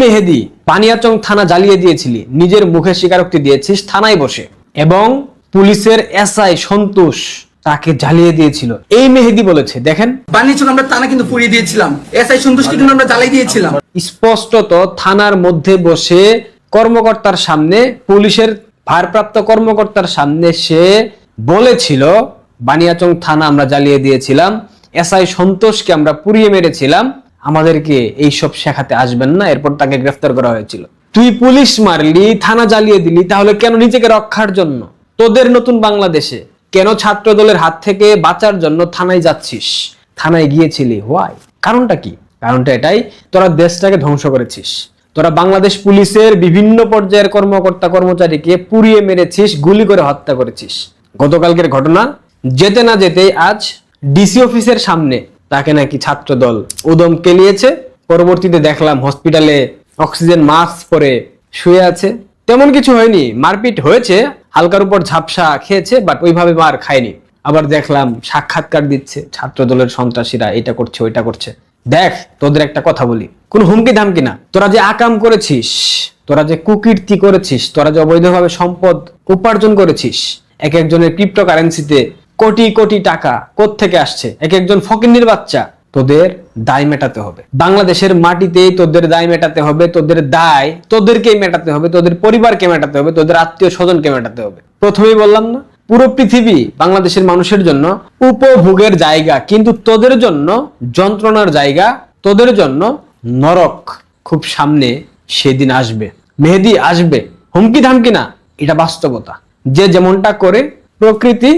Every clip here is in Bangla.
মেহেদী বানিয়াচং থানা জ্বালিয়ে দিয়েছিলি, নিজের মুখে স্বীকারোক্তি দিয়েছিস থানায় বসে, এবং পুলিশের এসআই সন্তোষ তাকে জ্বালিয়ে দিয়েছিল। এই মেহেদী বলেছে, দেখেন, বানিয়াচং আমরা থানা কিন্তু পুড়িয়ে দিয়েছিলাম, এসআই সন্তোষকে কিন্তু আমরা জ্বালিয়ে দিয়েছিলাম। স্পষ্টত থানার মধ্যে বসে কর্মকর্তার সামনে, পুলিশের ভারপ্রাপ্ত কর্মকর্তার সামনে সে বলেছিল বানিয়াচং থানা আমরা জ্বালিয়ে দিয়েছিলাম, এসআই সন্তোষকে আমরা পুড়িয়ে মেরেছিলাম, আমাদেরকে এইসব শেখাতে আসবেন না। এরপর তাকে গ্রেফতার করা হয়েছিল। তুই পুলিশ মারলি, থানা জ্বালিয়ে দিলি, তাহলে কেন নিজেকে রক্ষার জন্য তোদের নতুন বাংলাদেশে কেন ছাত্র দলের হাত থেকে বাঁচার জন্য থানায় যাচ্ছিস? থানায় গিয়েছিলি হোয়াই? কারণটা কি? কারণটা এটাই, তোরা দেশটাকে ধ্বংস করেছিস। তোরা বাংলাদেশ পুলিশের বিভিন্ন পর্যায়ের কর্মকর্তা কর্মচারীকে পুড়িয়ে মেরেছিস, গুলি করে হত্যা করেছিস। গতকালকের ঘটনা, যেতে না যেতেই আজ ডিসি অফিসের সামনে তাকে নাকি ছাত্র দল উদম কেলিয়েছে। পরবর্তীতে দেখলাম হসপিটালে অক্সিজেন মাস্ক পরে শুয়ে আছে। তেমন কিছু হয়নি, মারপিট হয়েছে, হালকার উপর ঝাপসা খেয়েছে, বাট ওইভাবে মার খায়নি। আবার দেখলাম সাক্ষাৎকার দিচ্ছে, ছাত্র দলের সন্ত্রাসীরা এটা করছে ওইটা করছে। দেখ, তোদের একটা কথা বলি, কোন হুমকি ধামকি না। তোরা যে আকাম করেছিস, তোরা যে কুকীর্তি করেছিস, তোরা যে অবৈধভাবে সম্পদ উপার্জন করেছিস, এক একজনের ক্রিপ্টোকারেন্সিতে কোটি কোটি টাকা কোত্থেকে আসছে, এক একজন ফকিন্নির বাচ্চা, তোদের দায় মেটাতে হবে। বাংলাদেশের মাটিতেই তোদের দায় মেটাতে হবে। তোদের দায় তোদেরকেই মেটাতে হবে, তোদের পরিবারকে মেটাতে হবে, তোদের আত্মীয় স্বজনকে মেটাতে হবে। প্রথমেই বললাম না, পুরো পৃথিবী বাংলাদেশের মানুষের জন্য উপভোগের জায়গা, কিন্তু তোদের জন্য যন্ত্রণার জায়গা, তোদের জন্য নরক খুব সামনে সেদিন আসবে। মেহেদী আসবে, হুমকি ধামকি না, এটা বাস্তবতা। যে যেমনটা করে প্রকৃতি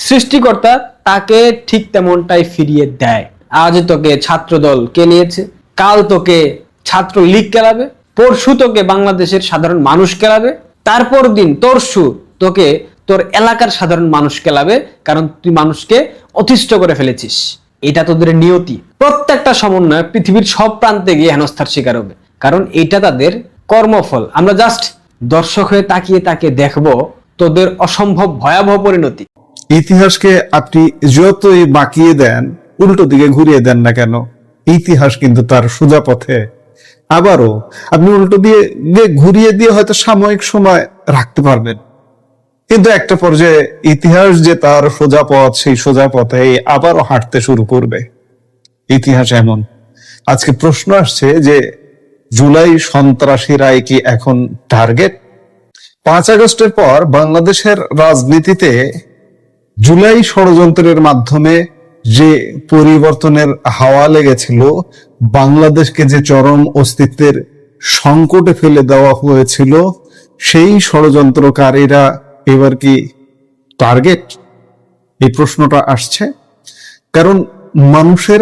সৃষ্টিকর্তা তাকে ঠিক তেমনটাই ফিরিয়ে দেয়। আজ তোকে ছাত্র দল কে নিয়েছে, কাল তোকে ছাত্র লীগ কেলাবে, পরশু তোকে বাংলাদেশের সাধারণ মানুষ কেলাবে, তারপর দিন তরশু তোকে তোর এলাকার সাধারণ মানুষ কেলাবে, কারণ তুই মানুষকে অতিষ্ঠ করে ফেলেছিস। এটা তোদের নিয়তি। প্রত্যেকটা সমন্বয় পৃথিবীর সব প্রান্তে গিয়ে হেনস্থার শিকার হবে, কারণ এটা তাদের কর্মফল। আমরা জাস্ট দর্শক হয়ে তাকিয়ে তাকিয়ে দেখব তোদের অসম্ভব ভয়াবহ পরিণতি। ইতিহাসকে আপনি যতই বাঁকিয়ে দেন, উল্টো দিকে ঘুরিয়ে দেন না কেন, ইতিহাস কিন্তু তার সোজা পথে। আবারও আপনি উল্টো দিয়ে ঘুরিয়ে দিয়ে হয়তো সাময়িক সময় রাখতে পারবেন, কিন্তু একটা পর্যায়ে ইতিহাস যে তার সোজা পথ, সেই সোজা পথে আবারও হাঁটতে শুরু করবে। ইতিহাস এমন। আজকে প্রশ্ন আসছে যে জুলাই সন্ত্রাসীরাই কি এখন টার্গেট? 5 আগস্টের পর বাংলাদেশের রাজনীতিতে জুলাই ষড়যন্ত্রের মাধ্যমে যে পরিবর্তনের হাওয়া লেগেছিল, বাংলাদেশকে যে চরম অস্তিত্বের সংকটে ফেলে দেওয়া হয়েছিল, সেই ষড়যন্ত্রকারীরা এবার কি টার্গেট? এই প্রশ্নটা আসছে কারণ মানুষের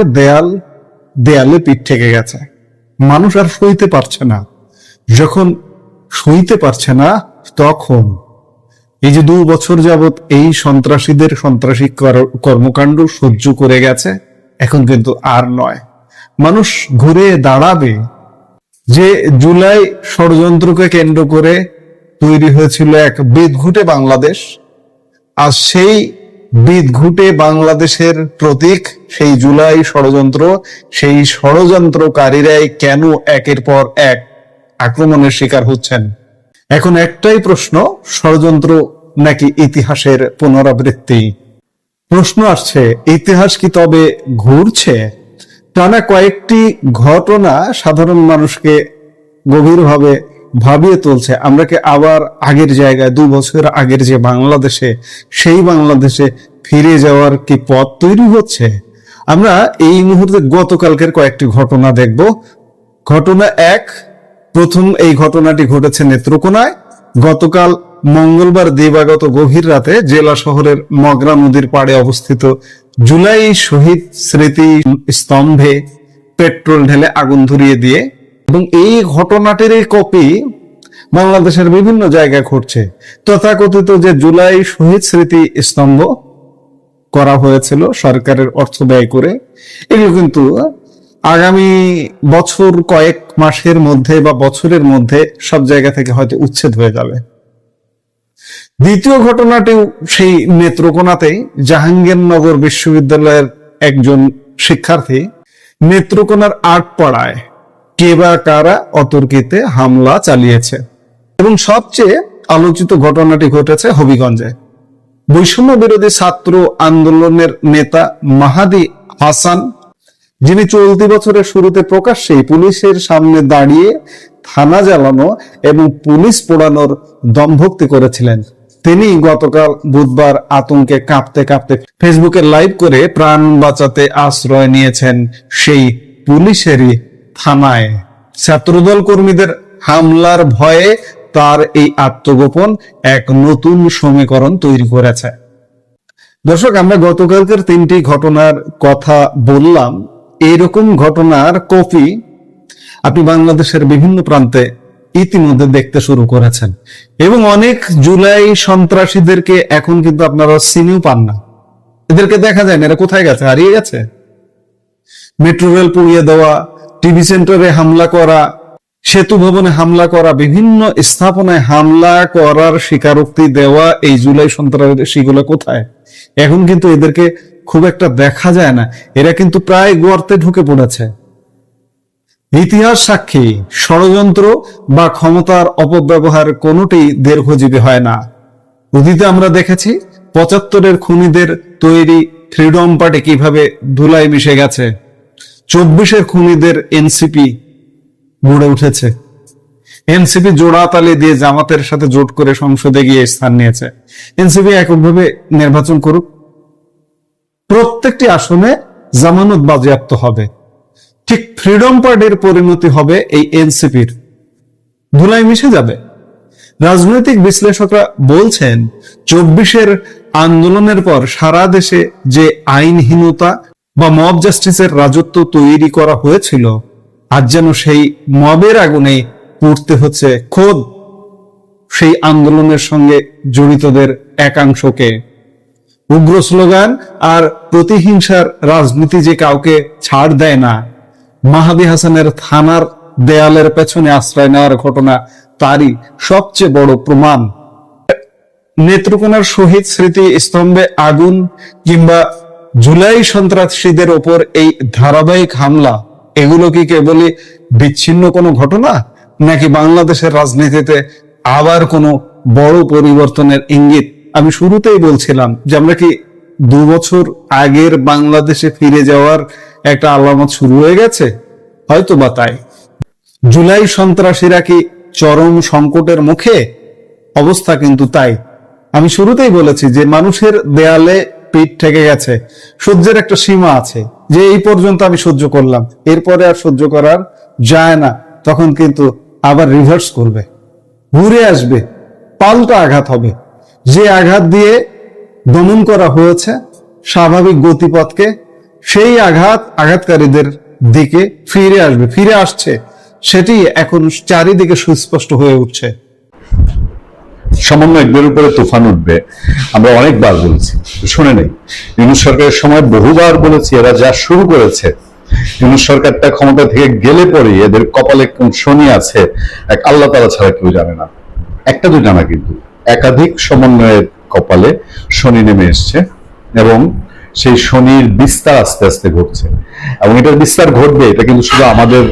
দেয়ালে পিঠ ঠেকে গেছে। মানুষ আর সইতে পারছে না। যখন সইতে পারছে না, তখন এই যে 2 বছর যাবত এই সন্ত্রাসীদের সন্ত্রাসী কর্মকাণ্ড সহ্য করে গেছে, এখন কিন্তু আর নয়। মানুষ ঘুরে দাঁড়াবে যে জুলাই ষড়যন্ত্রকে কেন্দ্র করে তৈরি হয়েছিল এক বিদঘুটে বাংলাদেশ। আর সেই বিদঘুটে বাংলাদেশের প্রতীক সেই জুলাই ষড়যন্ত্র। সেই ষড়যন্ত্রকারীরাই কেন একের পর এক আক্রমণের শিকার হচ্ছেন? এখন একটাই প্রশ্ন, ষড়যন্ত্র নাকি ইতিহাসের পুনরাবৃত্তি? প্রশ্ন আসছে, ইতিহাস কি তবে ঘুরছে? টানা কয়েকটি ঘটনা সাধারণ মানুষকে গভীরভাবে ভাবিয়ে তুলছে। আমরা কি আবার আগের জায়গায়, 2 বছর আগের যে বাংলাদেশে, সেই বাংলাদেশে ফিরে যাওয়ার কি পথ তৈরি হচ্ছে? আমরা এই মুহূর্তে গতকালকের কয়েকটি ঘটনা দেখব। ঘটনা 1, প্রথম এই ঘটনাটি ঘটেছে নেত্রকোনায়। গতকাল মঙ্গলবার দিবাগত গভীর রাতে জেলা শহরের মগরা নদীর পাড়ে অবস্থিত জুলাই শহীদ স্মৃতি স্তম্ভে পেট্রোল ঢেলে আগুন ধরিয়ে দিয়ে, এবং এই ঘটনাটির কপি বাংলাদেশের বিভিন্ন জায়গায় ঘটছে। তথাকথিত যে জুলাই শহীদ স্মৃতি স্তম্ভ করা হয়েছিল সরকারের অর্থ ব্যয় করে, এগুলো কিন্তু আগামী বছর কয়েক মাসের মধ্যে বা বছরের মধ্যে সব জায়গা থেকে হয়তো উচ্ছেদ হয়ে যাবে। দ্বিতীয় ঘটনাটিও সেই নেত্রকোনাতেই। জাহাঙ্গীরনগর বিশ্ববিদ্যালয়ের একজন শিক্ষার্থী নেত্রকোনার আটপাড়ায় কে বা কারা অতর্কিতে হামলা চালিয়েছে। এবং সবচেয়ে আলোচিত ঘটনাটি ঘটেছে হবিগঞ্জে। বৈষম্য বিরোধী ছাত্র আন্দোলনের নেতা মাহাদি হাসান, যিনি চলতি বছরের শুরুতে প্রকাশ্যেই পুলিশের সামনে দাঁড়িয়ে থানা জ্বালানো এবং পুলিশ পোড়ানোর দমভক্তি করেছিলেন, তিনি গতকাল বুধবার আতঙ্কে কাঁপতে কাঁপতে ফেসবুকে লাইভ করে প্রাণ বাঁচাতে আশ্রয় নিয়েছেন সেই পুলিশেরই থানায়। ছাত্রদল কর্মীদের হামলার ভয়ে তার এই আত্মগোপন এক নতুন সমীকরণ তৈরি করেছে। দর্শক, আমরা গতকালকের 3টি ঘটনার কথা বললাম। এইরকম ঘটনার কপি আপনি বাংলাদেশের বিভিন্ন প্রান্তে ইতিমধ্যে দেখতে শুরু করেছেন, এবং অনেক জুলাই সন্ত্রাসীদেরকে এখন কিন্তু আপনারা চিনিও পান না। এদেরকে দেখা যায় না, এরা কোথায় গেছে, হারিয়ে গেছে। মেট্রো রেল পুড়িয়ে দেওয়া, টিভি সেন্টারে হামলা করা, সেতু ভবনে হামলা করা, বিভিন্ন স্থাপনায় হামলা করার স্বীকারোক্তি দেওয়া এই জুলাই সন্ত্রাসীগুলো কোথায়? এখন কিন্তু এদেরকে খুব একটা দেখা যায় না। এরা কিন্তু প্রায় গর্তে ঢুকে পড়েছে। ইতিহাস সাক্ষী, ষড়যন্ত্র বা ক্ষমতার অপব্যবহার কোনোটি দীর্ঘজীবী হয় না। অতীতে আমরা দেখেছি 75-এর খুনিদের তৈরি ফ্রিডম পার্টি কিভাবে ধুলায় মিশে গেছে। 24-এর খুনিদের এনসিপি গড়ে উঠেছে। এনসিপি জোড়াতালি দিয়ে জামাতের সাথে জোট করে সংসদে গিয়ে স্থান নিয়েছে। এনসিপি এককভাবে নির্বাচন করুক, প্রত্যেকটি আসনে জামানত বাজেয়াপ্ত হবে। ঠিক ফ্রিডম পার্টির পরিণতি হবে এই এনসিপির, ধুলায় মিশে যাবে। রাজনৈতিক বিশ্লেষকরা বলছেন 24-এর আন্দোলনের পর সারা দেশে যে আইনহীনতা বা মব জাস্টিসের রাজত্ব তৈরি করা হয়েছিল, আজ যেন সেই মবের আগুনে পুড়তে হচ্ছে খোদ সেই আন্দোলনের সঙ্গে জড়িতদের একাংশকে। উগ্র স্লোগান আর প্রতিহিংসার রাজনীতি যে কাউকে ছাড় দেয় না, মাহাদি হাসানের থানার দেয়ালের পেছনে আশ্রয় নেওয়ার ঘটনা তারই সবচেয়ে বড় প্রমাণ। নেত্রকোনার শহীদ স্মৃতি স্তম্ভে আগুন কিংবা জুলাই সন্ত্রাসীদের ওপর এই ধারাবাহিক হামলা, এগুলো কি কেবলই বিচ্ছিন্ন কোনো ঘটনা, নাকি বাংলাদেশের রাজনীতিতে আবার কোনো বড় পরিবর্তনের ইঙ্গিত? আমি শুরুতেই বলছিলাম যে আমরা কি 2 বছর আগের বাংলাদেশে ফিরে যাওয়ার একটা আলামত শুরু হয়ে গেছে, হয়তো বা তাই। জুলাই সন্ত্রাসীরা কি চরম সংকটের মুখে? অবস্থা কিন্তু তাই। আমি শুরুতেই বলেছি যে মানুষের দেয়ালে পিঠ ঠেকে গেছে, সহ্যের একটা সীমা আছে, যে এই পর্যন্ত আমি সহ্য করলাম, এরপরে আর সহ্য করার যায় না। তখন কিন্তু আবার রিভার্স করবে, ঘুরে আসবে, পাল্টা আঘাত হবে। যে আঘাত দিয়ে দমন করা হয়েছে স্বাভাবিক গতিপথকে, সেই আঘাতকারীদের দিকে ফিরে আসছে, সেটি এখন চারিদিকে সুস্পষ্ট হয়ে উঠছে। সমন্বয়কদের উপরে তুফান উঠবে, আমরা অনেকবার বলেছি, শুনে নেই। ইউনূস সরকারের সময় বহুবার বলেছি, এরা যা শুরু করেছে, ইউনূস সরকারটা ক্ষমতা থেকে গেলে পরে এদের কপালে কোন শনি আছে এক আল্লাহ তাআলা ছাড়া কেউ জানে না। একটা দুইটা না, কিন্তু একাধিক সমন্বয়ের কপালে শনি নেমে এসছে, এবং সেই শনির বিস্তার আস্তে আস্তে ঘটছে। এবং এটার বিস্তার ঘটবে, এটা কিন্তু শুধু আমাদের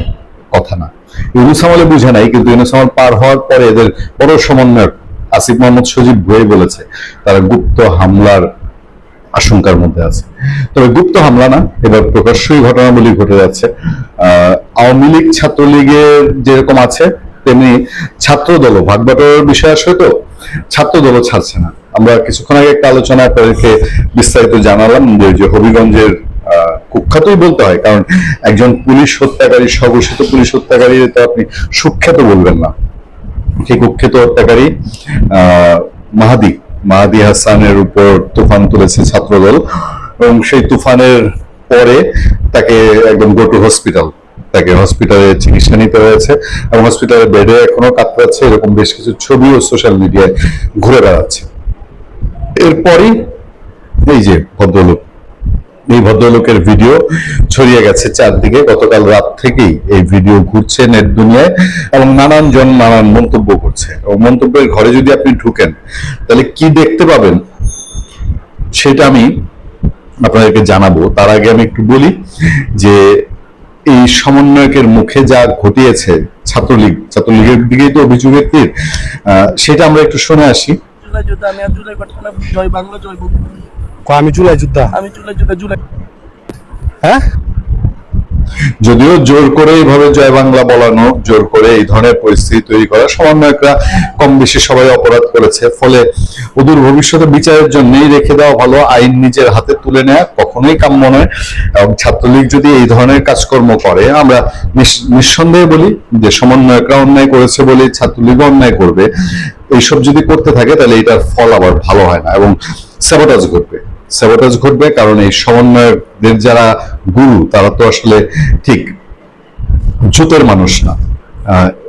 কথা না। ইউনূস আমলে বুঝে নাই, কিন্তু ইউনূস আমল পার হওয়ার পরে এদের বড় সমন্বয়ক আসিফ মোহাম্মদ সজীব ভুঁইয়া বলেছে তারা গুপ্ত হামলার আশঙ্কার মধ্যে আছে। তবে গুপ্ত হামলা না, এবার প্রকাশ্যই ঘটনাবলী ঘটে যাচ্ছে। আওয়ামী লীগ ছাত্রলীগের যেরকম আছে, তেমনি ছাত্রদলও ভাগ বাটোয়ারার বিষয় আসে, তো ছাত্রদলও ছাড়ছে না। আমরা কিছুক্ষণ আগে একটা আলোচনা আপনাদেরকে বিস্তারিত জানালাম যে হবিগঞ্জের কুখ্যাতই বলতে হয়, কারণ একজন পুলিশ হত্যাকারী, স্বঘোষিত পুলিশ হত্যাকারী তো আপনি সুখ্যাত বলবেন না। সেই কুখ্যাত হত্যাকারী মাহাদি হাসানের উপর তুফান তুলেছে ছাত্রদল, এবং সেই তুফানের পরে তাকে একদম গো টু হসপিটাল, তাকে হসপিটালে চিকিৎসা নিতে হয়েছে, এবং হসপিটালের বেডে এখনো কাতরাচ্ছে, এরকম বেশ কিছু ছবিও সোশ্যাল মিডিয়ায় ঘুরে বেড়াচ্ছে। এরপরই এই যে এই ভদ্রলোকের ভিডিও ছড়িয়ে গেছে চারদিকে। গতকাল রাত থেকেই এই ভিডিও ঘুরছে নেট দুনিয়ায়, এবং নানান জন নানান মন্তব্য করছে। এবং মন্তব্যের ঘরে যদি আপনি ঢুকেন, তাহলে কি দেখতে পাবেন সেটা আমি আপনাদেরকে জানাবো। তার আগে আমি একটু বলি যে এই সমন্বয়কের মুখে যা ঘটিয়েছে ছাত্রলীগের দিকেই তো অভিযোগের তীর, সেটা আমরা একটু শুনে আসি। জুলাই যোদ্ধা, আমি আর জুলাই ঘটনা, জয় বাংলা, জয় বঙ্গবন্ধু। আমি জুলাই যোদ্ধা। আমি জুলাই যোদ্ধা, জুলাই। হ্যাঁ, যদিও জোর করে এইভাবে জয় বাংলা বলানো, জোর করে এই ধরনের পরিস্থিতি তৈরি করা, সমন্বয়করা কম বেশি সবাই অপরাধ করেছে, ফলে অদূর ভবিষ্যতে বিচারের জন্যই রেখে দেওয়া ভালো। আইন নিজের হাতে তুলে নেওয়া কখনোই কাম্য নয়। এবং ছাত্রলীগ যদি এই ধরনের কাজকর্ম করে, আমরা নিঃসন্দেহে বলি যে সমন্বয়করা অন্যায় করেছে বলে ছাত্রলীগ অন্যায় করবে। এইসব যদি করতে থাকে তাহলে এটার ফল আবার ভালো হয় না, এবং স্যাবোটাজ ঘটবে। কারণ এই সমন্বয়কদের যারা গুরু, তারা তো আসলে ঠিক জুতের মানুষ না।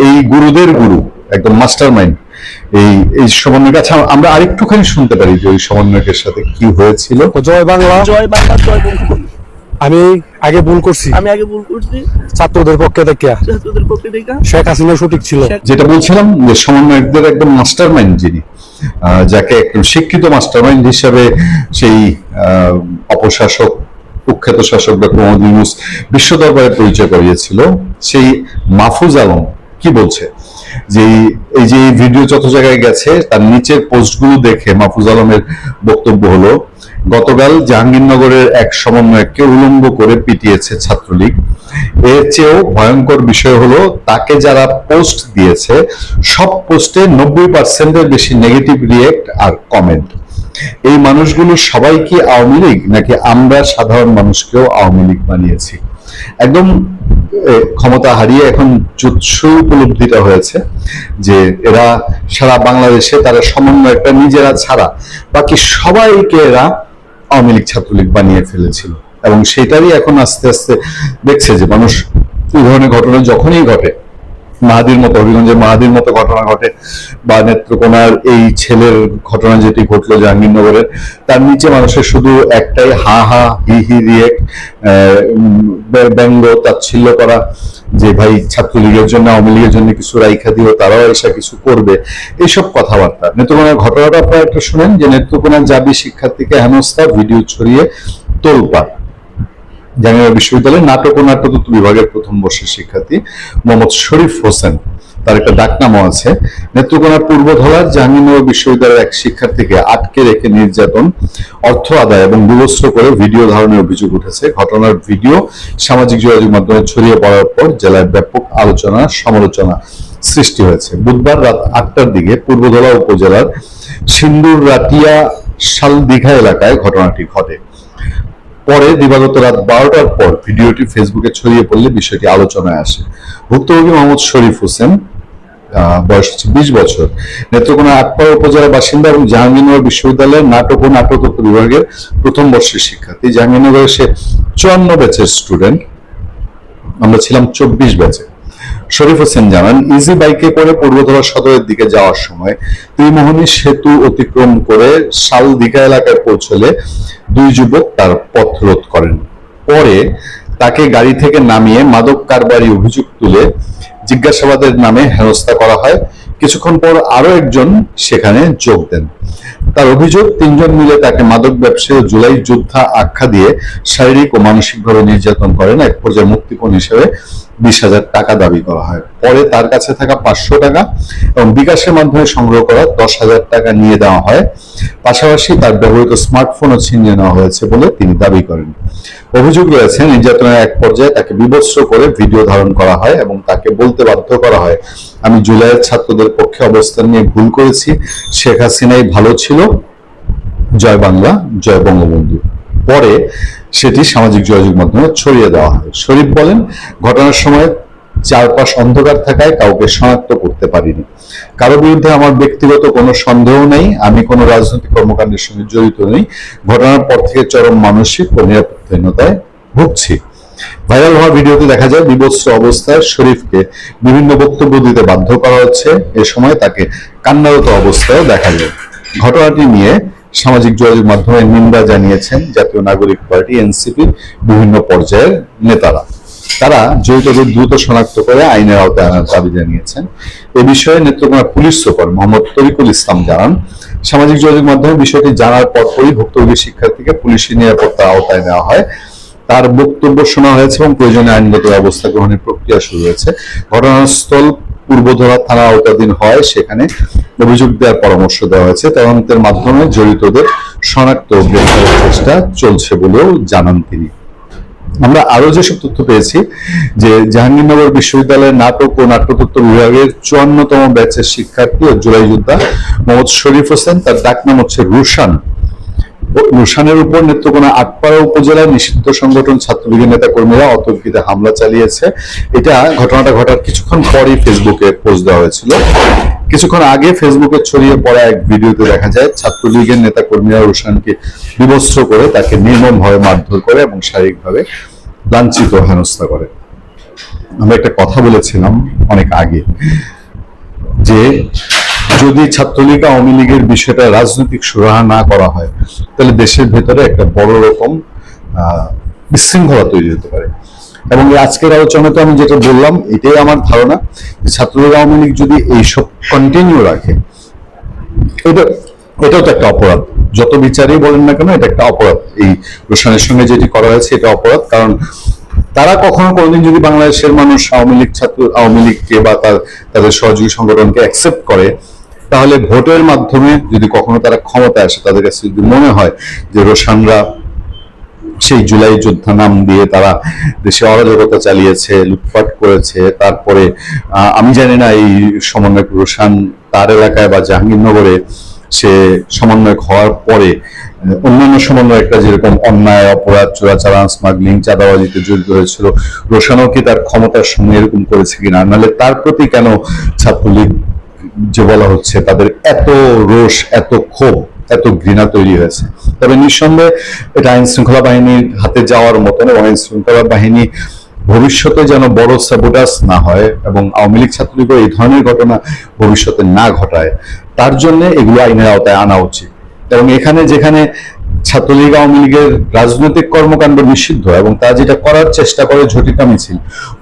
এই গুরুদের গুরু, একদম মাস্টার মাইন্ড এই সমন্বয়ক। আচ্ছা, আমরা আরেকটুখানি শুনতে পারি যে ওই সমন্বয়কের সাথে কি হয়েছিল। জয় বাংলা, জয় বাংলা, জয় বঙ্গবন্ধু। আমি আগে ভুল করছি, ছাত্রদের পক্ষে থেকে ছাত্রদের পক্ষে থেকে শেখ হাসিনা সঠিক ছিল। যেটা বলছিলাম যে সমন্বয়কদের একদম মাস্টার মাইন্ড যিনি, যাকে একদম শিক্ষিত মাস্টার মাইন্ড হিসাবে সেই অপশাসক, কুখ্যাত শাসক ডক্টর মোহাম্মদ ইউনূস বিশ্ব দরবারে পরিচয় করিয়েছিল, সেই মাহফুজ আলম কি বলছে যে এই যে ভিডিও যত জায়গায় গেছে তার নিচের পোস্টগুলো দেখে মাহফুজ আলমের বক্তব্য হলো, গতকাল জাহাঙ্গীরনগরের এক সমন্বয়ককে উলঙ্গ করে পিটিয়েছে ছাত্রলীগ। এর চেয়েও ভয়ঙ্কর বিষয় হলো, তাকে যারা পোস্ট দিয়েছে সব পোস্টে 90% বেশি নেগেটিভ রিয়েক্ট আর কমেন্ট। এই মানুষগুলো সবাই কি আওয়ামী লীগ, নাকি আমরা সাধারণ মানুষকেও আওয়ামী লীগ বানিয়েছি? একদম ক্ষমতা হারিয়ে এখন জুৎসু উপলব্ধিটা হয়েছে যে এরা সারা বাংলাদেশে তারা সমন্বয়কটা নিজেরা ছাড়া বাকি সবাইকে এরা আওয়ামী লীগ ছাত্রলীগ বানিয়ে ফেলেছিল। এবং সেটারই এখন আস্তে আস্তে দেখছে যে মানুষ এই ধরনের ঘটনা যখনই ঘটে, মাহাদির মতো, হবিগঞ্জের মাহাদির মতো ঘটনা ঘটে, বা নেত্রকোনার এই ছেলের ঘটনা যেটি ঘটলো জাহাঙ্গীরনগরের, তার নিচে মানুষের শুধু একটাই হা হা হি হি রিয়েক্ট, ব্যঙ্গ তাচ্ছিল্য করা যে ভাই ছাত্রলীগের জন্য আওয়ামী লীগের জন্য কিছু রাইখা দিও, তারাও এসে কিছু করবে, এইসব কথাবার্তা। নেত্রকোনার ঘটনাটা আপনারা একটু শুনেন যে নেত্রকোনার জাবি শিক্ষার্থীকে হেনস্থা, ভিডিও ছড়িয়ে তোলপাড়। জাহাঙ্গীরনগর বিশ্ববিদ্যালয়ের নাটক ও নাট্যতত্ত্ব বিভাগের প্রথম বর্ষের শিক্ষার্থী মোহাম্মদ শরীফ হোসেন, তার একটা ডাকনামও আছে। নেত্রকোনার পূর্বধলার জাহাঙ্গীরনগর বিশ্ববিদ্যালয়ের এক শিক্ষার্থীকে আটকে রেখে নির্যাতন, অর্থ আদায় এবং বিবস্ত্র করে ভিডিও ধারণের অভিযোগ উঠেছে। ঘটনার ভিডিও সামাজিক যোগাযোগ মাধ্যমে ছড়িয়ে পড়ার পর জেলায় ব্যাপক আলোচনা সমালোচনা সৃষ্টি হয়েছে। বুধবার রাত 8টার দিকে পূর্বধলা উপজেলার সিন্দুররাটিয়া শালদিঘা এলাকায় ঘটনাটি ঘটে। পরে দিবাগত রাত 12টার পর ভিডিওটি ফেসবুকে ছড়িয়ে পড়লে বিষয়টি আলোচনায় আসে। ভুক্তভোগী মোহাম্মদ শরীফ হোসেন, বয়স 20 বছর, নেত্রকোনা আটপাড়া উপজেলার বাসিন্দা এবং জাহাঙ্গীরনগর বিশ্ববিদ্যালয়ের নাটক ও নাট্যতত্ত্ব বিভাগের প্রথম বর্ষের শিক্ষার্থী। জাহাঙ্গীরনগরে সে 54 ব্যাচের স্টুডেন্ট, আমরা ছিলাম 24 ব্যাচে। শরীফ হোসেন জানান, ইজি বাইকে করে পূর্বধলা সদরের দিকে যাওয়ার সময় ত্রিমোহনী সেতু অতিক্রম করে শালদিঘা এলাকায় পৌঁছলে দুই যুবক তার পথ রোধ করেন। পরে তাকে গাড়ি থেকে নামিয়ে মাদক কারবারি অভিযোগ তুলে জিজ্ঞাসাবাদের নামে হেনস্থা করা হয়। কিছুক্ষণ পর আরো একজন সেখানে যোগ দেন। তার অভিযোগ, 3 জন মিলে তাকে মাদক ব্যবসায়ী জুলাই যোদ্ধা আখ্যা দিয়ে শারীরিক ও মানসিকভাবে নির্যাতন করেন। এক পর্যায়ে মুক্তিপণ হিসেবে 20,000 টাকা দাবি করা হয়। পরে তার কাছে থাকা 500 টাকা এবং বিকাশের মাধ্যমে সংগ্রহ করা 10,000 টাকা নিয়ে দেওয়া হয়। পাশাপাশি তার ব্যবহৃত স্মার্টফোনও ছিনিয়ে নেওয়া হয়েছে বলে তিনি দাবি করেন। অভিযোগ রয়েছে, নির্যাতনের এক পর্যায়ে তাকে বিবস্ত্র করে ভিডিও ধারণ করা হয় এবং তাকে বলতে বাধ্য করা হয়, আমি জুলাইয়ের ছাত্রদের পক্ষে অবস্থান নিয়ে ভুল করেছি, শেখ হাসিনাই ভালো ছিল, জয় বাংলা, জয় বঙ্গবন্ধু। পরে সেটি সামাজিক যোগাযোগ মাধ্যমে ছড়িয়ে দেওয়া হয়। শরীফ বলেন, ঘটনার সময় চারপাশ অন্ধকার থাকায় কাউকে শনাক্ত করতে পারিনি। কারো বিরুদ্ধে আমার ব্যক্তিগত কোনো সন্দেহ নেই, আমি কোনো রাজনৈতিক কর্মকাণ্ডের সঙ্গে জড়িত নেই। ঘটনার পর থেকে চরম মানসিক ও নিরাপত্তাহীনতায় ভুগছি। ভাইরাল হওয়া ভিডিওতে দেখা যায় বিবস্ত্র অবস্থায় শরীফকে বিভিন্ন বক্তব্য দিতে বাধ্য করা হচ্ছে। এ সময় তাকে কান্নারত অবস্থায় দেখা যায়। ঘটনাটি নিয়ে সামাজিক যোগাযোগ মাধ্যমে নিন্দা জানিয়েছেন জাতীয় নাগরিক পার্টি এনসিপির বিভিন্ন পর্যায়ের নেতারা। তারা জড়িতদের দ্রুত শনাক্ত করে আইনের আওতায় আনার দাবি জানিয়েছেন। এ বিষয়ে নেত্রকোনা পুলিশ সুপার মোহাম্মদ তরিকুল ইসলাম জানান, সামাজিক যোগাযোগ মাধ্যমে বিষয়টি জানার পরপরই ভুক্তভোগী শিক্ষার্থীকে পুলিশি নিরাপত্তার আওতায় নেওয়া হয়। তার বক্তব্য শোনা হয়েছে এবং প্রয়োজনে আইনগত ব্যবস্থা গ্রহণের প্রক্রিয়া শুরু হয়েছে। ঘটনাস্থল পূর্বধরা থানা আওতাধীন হয়, সেখানে অভিযোগ দেওয়ার পরামর্শ দেওয়া হয়েছে। তদন্তের মাধ্যমে জড়িতদের শনাক্ত ও গ্রেফতারের চেষ্টা চলছে বলেও জানান তিনি। আমরা আরো যেসব তথ্য পেয়েছি যে জাহাঙ্গীরনগর বিশ্ববিদ্যালয়ের নাটক ও নাট্যতত্ত্ব বিভাগের 54তম ব্যাচের শিক্ষার্থী ও জুলাই যোদ্ধা মোহাম্মদ শরীফ হোসেন, তার ডাকনাম হচ্ছে রুশান। রুশানের উপর নেত্রকোনা আটপাড়া উপজেলার নিষিদ্ধ সংগঠন ছাত্রলীগের নেতা কর্মীরা অতর্কিতে হামলা চালিয়েছে। এটা ঘটনাটা ঘটার কিছুক্ষণ পরেই ফেসবুকে পোস্ট দেওয়া হয়েছিল। কিছুক্ষণ আগে ফেসবুকে ছড়িয়ে পড়া এক ভিডিওতে দেখা যায় ছাত্রলীগের নেতা কর্মীরা রুশানকে বিবস্ত্র করে তাকে নির্মমভাবে মারধর করে এবং শারীরিকভাবে লাঞ্ছিত হেনস্থা করে। আমরা একটা কথা বলেছিলাম অনেক আগে যে যদি ছাত্রলীগ আওয়ামী লীগের বিষয়টা রাজনৈতিক সুরাহা না করা হয় তাহলে দেশের ভেতরে একটা বড় রকম বিশৃঙ্খলা তৈরি হতে পারে। এবং আজকের আলোচনাতে আমি যেটা বললাম এটাই আমার ধারণা যে ছাত্রলীগ আওয়ামী লীগ যদি এইসব কন্টিনিউ রাখে, এটাও তো একটা অপরাধ। যত বিচারেই বলেন না কেন, এটা একটা অপরাধ। এই রোশানের সঙ্গে যেটি করা হয়েছে এটা অপরাধ। কারণ তারা কখনো কোনোদিন যদি বাংলাদেশের মানুষ আওয়ামী লীগকে বা তাদের সহযোগী সংগঠনকে অ্যাকসেপ্ট করে, তাহলে ভোটের মাধ্যমে যদি কখনো তারা ক্ষমতায় আসে, তাদের কাছে যদি মনে হয় যে রোশানরা সেই জুলাই যোদ্ধা নাম দিয়ে তারা দেশে অরাজকতা চালিয়েছে, লুটপাট করেছে, তারপরে আমি জানি না এই সমন্বয়ক রোশান তার এলাকায় বা জাহাঙ্গীরনগরে সে সমন্বয়ক হওয়ার পরে অন্যান্য সমন্বয়করা যেরকম অন্যায়, অপরাধ, চোরাচালান, স্মাগলিং, চাঁদাবাজিতে জড়িত হয়েছিল, রোশানও কি তার ক্ষমতার সঙ্গে এরকম করেছে কিনা, নাহলে তার প্রতি কেন ছাত্রলীগ যে বলা হচ্ছে তাদের এত রোষ, এত ক্ষোভ, এত ঘৃণা তৈরি হয়েছে। তবে নিঃসন্দেহে এটা আইন শৃঙ্খলা বাহিনীর হাতে যাওয়ার মতন, এবং আইন শৃঙ্খলা বাহিনী ভবিষ্যতে যেন বড় সাবোটাস না হয় এবং আওয়ামী লীগ ছাত্রলীগও এই ধরনের ঘটনা ভবিষ্যতে না ঘটায়, তার জন্য এগুলো আইনের আওতায় আনা উচিত। এবং এখানে যেখানে ছাত্রলীগ আওয়ামী লীগের রাজনৈতিক কর্মকাণ্ড নিষিদ্ধ এবং তারা যেটা করার চেষ্টা করে ঝটিকা মিছিল,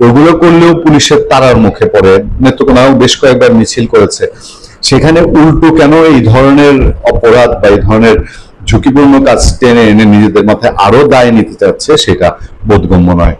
ওগুলো করলেও পুলিশের তাড়ার মুখে পড়ে। নেত্রকোনাও বেশ কয়েকবার মিছিল করেছে, সেখানে উল্টো কেন এই ধরনের অপরাধ বা এই ধরনের ঝুঁকিপূর্ণ কাজ টেনে এনে নিজেদের মাথায় আরো দায় নিতে চাচ্ছে, সেটা বোধগম্য নয়।